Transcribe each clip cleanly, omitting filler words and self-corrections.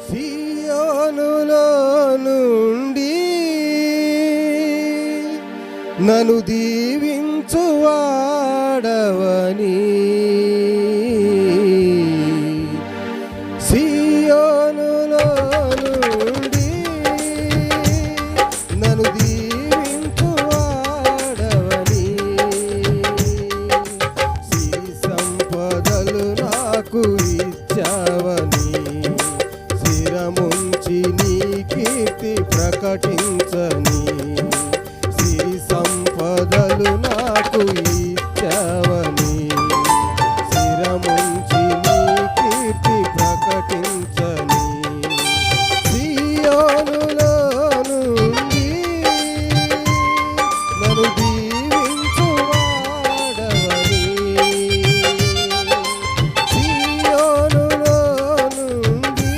సియోనులో నుండి నన్ను దీవించువాడవని, సియోనులో నుండి నన్ను దీవించువాడవని, సిరి సంపదలు నాకు ఇచ్చావని, శిరముంచి నీ కీర్తి ప్రకటించని, సిరి సంపదలు నాకు ఇచ్చావని, శిరముంచి నీ కీర్తి ప్రకటించని, సియోనులో నుండి నన్ను దీవించువాడవని, సియోనులో నుండి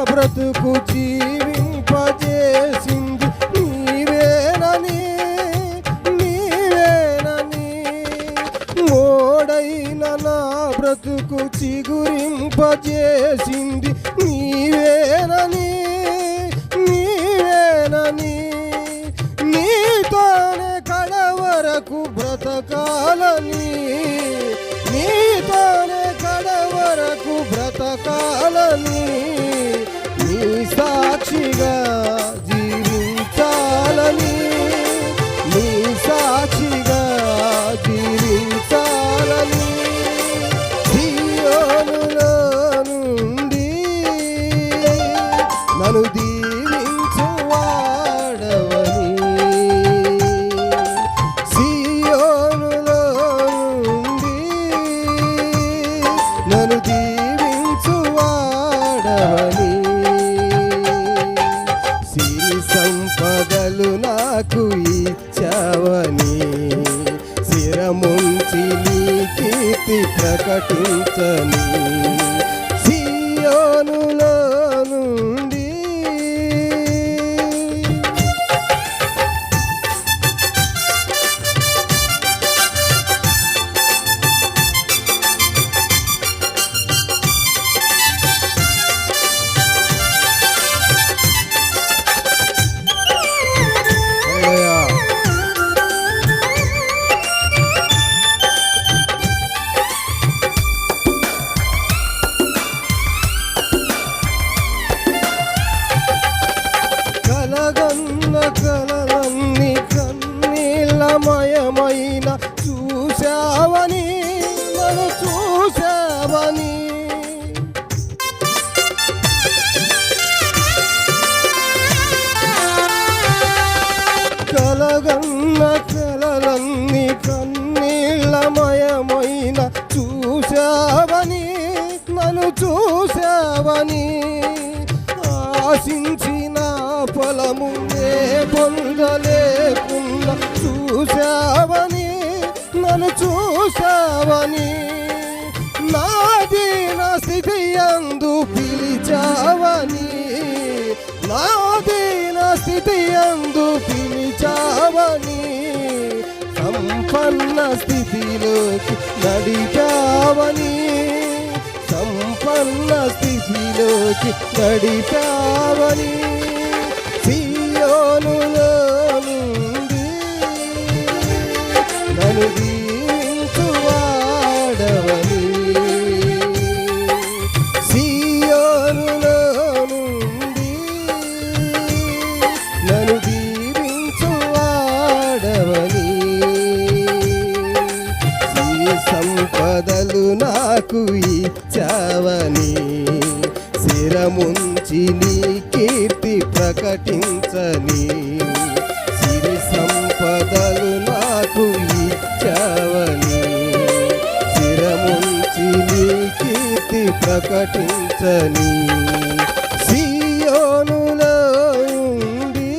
బ్రతుకు జీవింపజేసింది నీవేనని, నీవేనని, మోడైన నా బ్రతుకు చిగురింపజేసింది నీవేనని, నీవేనని, నీతోనే కడవరకు బ్రతకాలని, నీతోనే కడవరకు బ్రతకాలని, నీ సాక్షిగా జీవించాలని, నీ సాక్షిగా జీవించాలని, సియోనులో నుండి నన్ను దీవించువాడవని, సియోనులో నుండి నన్ను దీవించువాడవని, సిరి సంపదలు నాకు ఇచ్చావని, శిరముంచి నీ కీర్తి ప్రకటించని, సియోనులో నుండి కలగన్న కలలన్నీ కన్నీళ్ళమయమైన చూశావని, నన్ను చూశావని, కలగన్న కలలన్నీ కన్నీళ్ళమయమైన చూశావని, నన్ను చూశావని, ఆశించిన ఫలము నే పొందలేకుండా చూశావని, నన్ను చూశావని, నా దీన స్థితి యందు పిలిచావని, నా దీన స్థితి యందు పిలిచావని, సంపన్న స్థితిలోకి నడిపావని, సంపన్న స్థితిలోకి నడిపావని, సియోనులో నుండి నన్ను దీవించువాడవని, సియోనులో నుండి నాకు ఇచ్చావని శిరముంచి నీ కీర్తి ప్రకటించని సిరి సంపదలు నాకు ఇచ్చావని శిరముంచి నీ కీర్తి ప్రకటించని సియోనులో ఉండి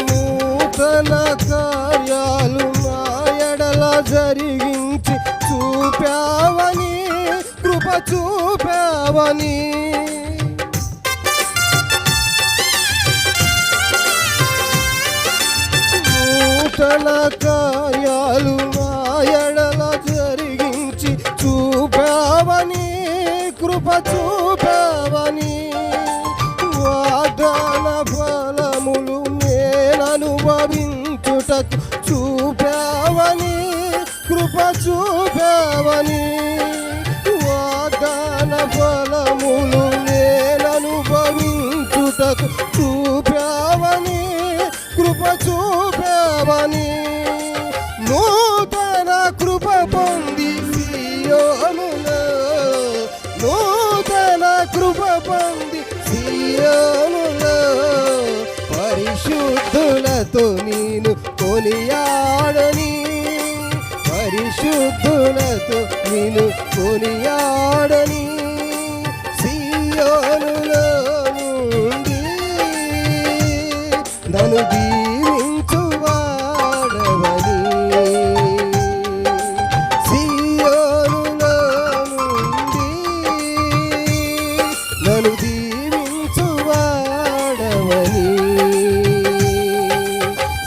నూతన కార్యాలు నా ఎడల జరిగించి చూపావని కృప చూపావని నూతన కార్యాలు నా ఎడల జరిగించి చూపావని కృప చూపావని వాగ్దాన ఫలములు నేననుభవించుటకు చూపావని కృప చూపావని వాగ్దాన ఫలములు నేననుభవించుటకు చూపావని కృప చూపావని నూతన కృప పొంది సియోనులో నూతన కృప పొంది సియోనులో పరిశుద్ధులతో నేను కొనియాడని పరిశుద్ధులతో నేను కొనియాడని సియోనులో నుండి నన్ను దీవించువాడవని సియోనులో నుండి నన్ను దీవించువాడవని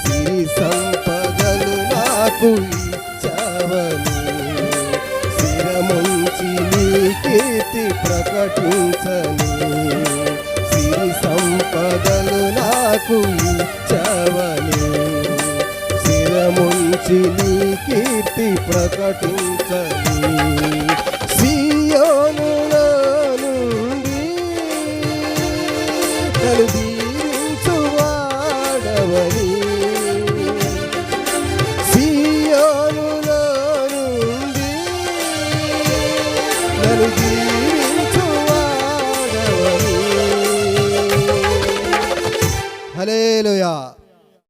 సిరి సంపదలు నాకు ఇచ్చావని శిరముంచి నీ కీర్తి ప్రకటించని సిరి సంపదలు నాకు ఇచ్చావని శిరముంచి నీ కీర్తి ప్రకటించని సియోను